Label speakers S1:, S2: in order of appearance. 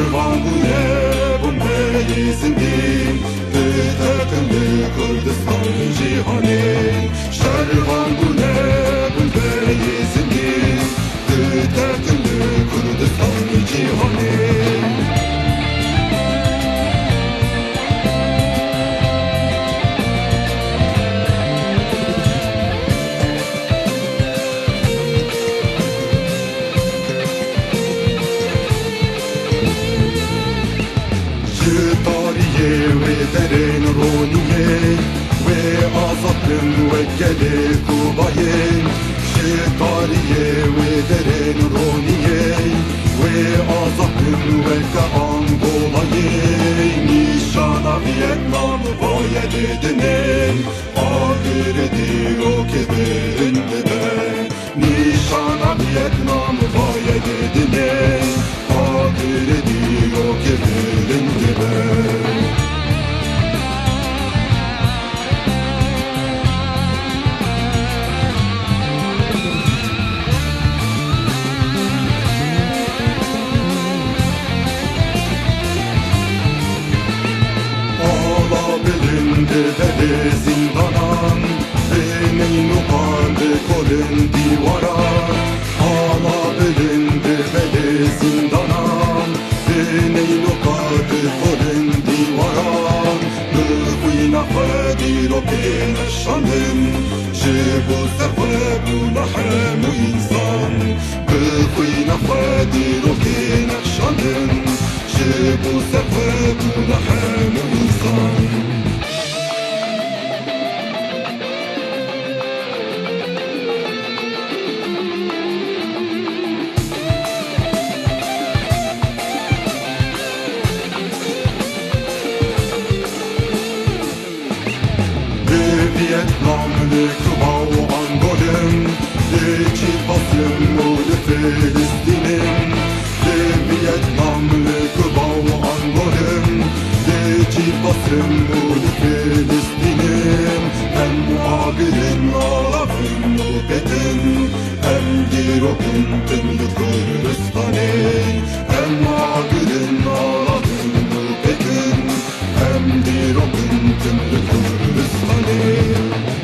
S1: Şervanguye Bumbeyi zindin Takımlı Kurdistan cihanin Şervanguye Bumbeyi zindin Takımlı Kurdistan cihanin Tariye ve derin roniye ve azatın ve gele kubaye Tariye ve derin roniye ve azatın ve Angola'ye Nişana Vietnam vayedinin Ağıredi o keberinde ben Nişana Vietnam vayedinin Ağıredi o keberinde ben Dede zindanan Benim yukarıda kolun divara Hala belinde dede zindanan Benim yukarıda kolun divara Bıhıyna fadir o kene şanın Jibu sefe bu lahemu insan Bıhıyna fadir o kene şanın Jibu sefe bu lahemu insan Vietnamlı Kuba Angol'un Deci basım oldu Filistin'in Vietnamlı Kuba Angol'un Deci basım oldu Filistin'in Hem muhabirin alafın muhabbetin Hem dirokun tümlü Kürdistan'ın Hem muhabirin alafın muhabbetin Hem dirokun tümlü Kürdistan'ın